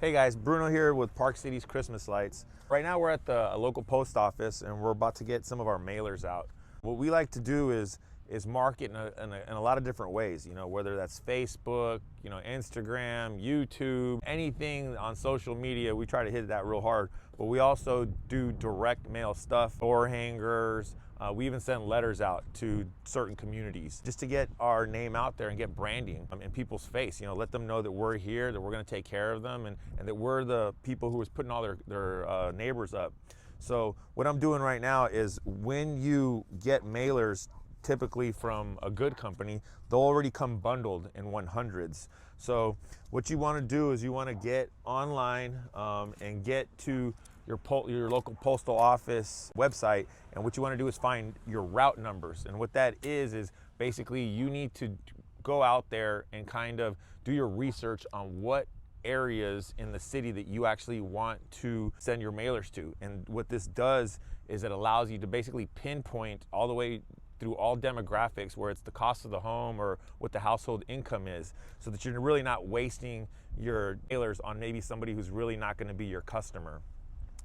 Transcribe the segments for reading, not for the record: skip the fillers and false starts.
Hey guys, Bruno here with Park Cities Christmas Lights. Right now we're at the local post office and we're about to get some of our mailers out. What we like to do is market in a lot of different ways, whether that's Facebook, Instagram, YouTube, anything on social media. We try to hit that real hard, but we also do direct mail stuff, door hangers. We even send letters out to certain communities just to get our name out there and get branding in people's face. Let them know that we're here, that we're going to take care of them, and that we're the people who was putting all their neighbors up. So what I'm doing right now is when you get mailers, typically from a good company, they'll already come bundled in 100s. So what you want to do is you want to get online and get to your local postal office website, and what you want to do is find your route numbers. And what that is basically you need to go out there and kind of do your research on what areas in the city that you actually want to send your mailers to. And what this does is it allows you to basically pinpoint all the way through all demographics where it's the cost of the home or what the household income is, so that you're really not wasting your mailers on maybe somebody who's really not going to be your customer.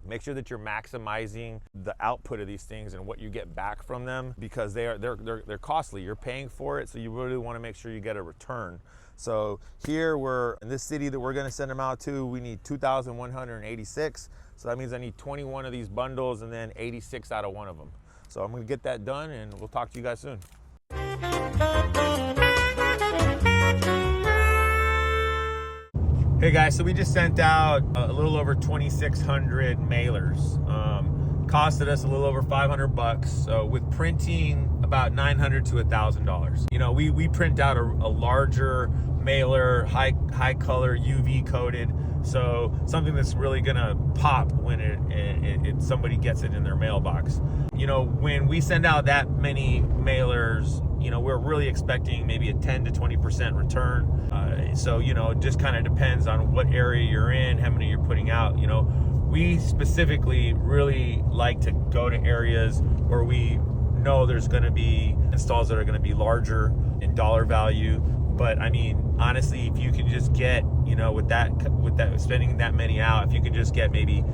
Make sure that you're maximizing the output of these things and what you get back from them, because they're costly. You're paying for it, so you really want to make sure you get a return. So here we're in this city that we're going to send them out to. We need 2,186. So that means I need 21 of these bundles and then 86 out of one of them. So I'm going to get that done, and we'll talk to you guys soon. Hey guys, so we just sent out a little over 2,600 mailers. Costed us a little over $500. So with printing, about $900 to $1,000. We print out a larger mailer, high color, UV coated. So something that's really gonna pop when somebody gets it in their mailbox. When we send out that many mailers, we're really expecting maybe a 10 to 20% return. So it just kind of depends on what area you're in, how many you're putting out. We specifically really like to go to areas where we know there's going to be installs that are going to be larger in dollar value. But I mean, honestly, if you can just get, with that spending that many out, if you can just get maybe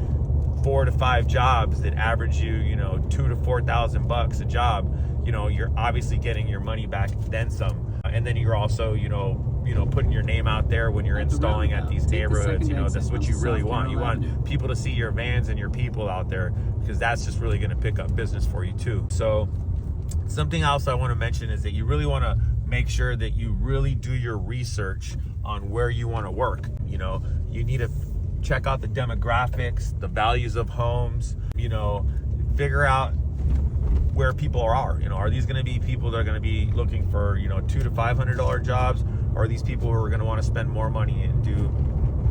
4 to 5 jobs that average you, $2,000 to $4,000 a job, you're obviously getting your money back, then some. And then you're also, putting your name out there when you're installing at these neighborhoods. That's what you really want. You want people to see your vans and your people out there, because that's just really going to pick up business for you too. So something else I want to mention is that you really want to make sure that you really do your research on where you want to work. You need to check out the demographics, the values of homes, figure out where people are. Are these going to be people that are going to be looking for, $200 to $500 jobs? Or are these people who are going to want to spend more money and do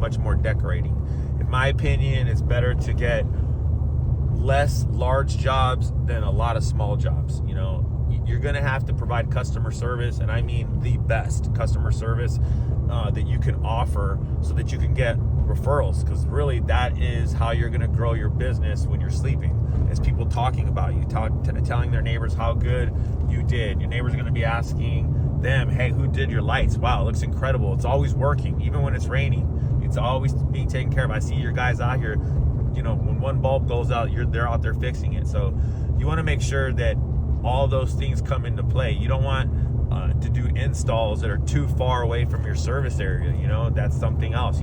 much more decorating? In my opinion, it's better to get less large jobs than a lot of small jobs. You're going to have to provide customer service, and I mean the best customer service that you can offer, so that you can get referrals, because really that is how you're going to grow your business when you're sleeping. It's people talking about you, telling their neighbors how good you did. Your neighbors are going to be asking them, hey, who did your lights? Wow, it looks incredible. It's always working, even when it's raining. It's always being taken care of. I see your guys out here, when one bulb goes out, they're out there fixing it. So you want to make sure that all those things come into play. You don't want to do installs that are too far away from your service area. That's something else.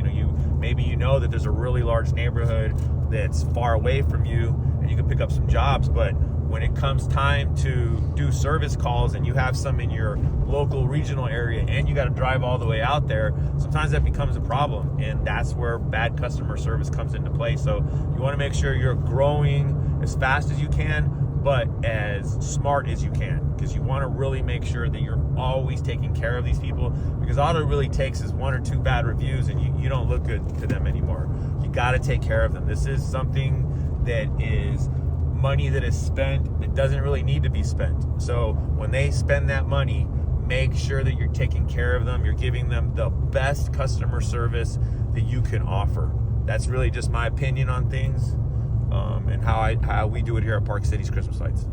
Maybe that there's a really large neighborhood that's far away from you, and you can pick up some jobs, but when it comes time to do service calls and you have some in your local regional area and you got to drive all the way out there, sometimes that becomes a problem, and that's where bad customer service comes into play. So you want to make sure you're growing as fast as you can, but as smart as you can, because you want to really make sure that you're always taking care of these people, because all it really takes is 1 or 2 bad reviews and you don't look good to them anymore. You got to take care of them. This is something that is money that is spent that doesn't really need to be spent. So when they spend that money, make sure that you're taking care of them. You're giving them the best customer service that you can offer. That's really just my opinion on things, and how we do it here at Park Cities Christmas Lights.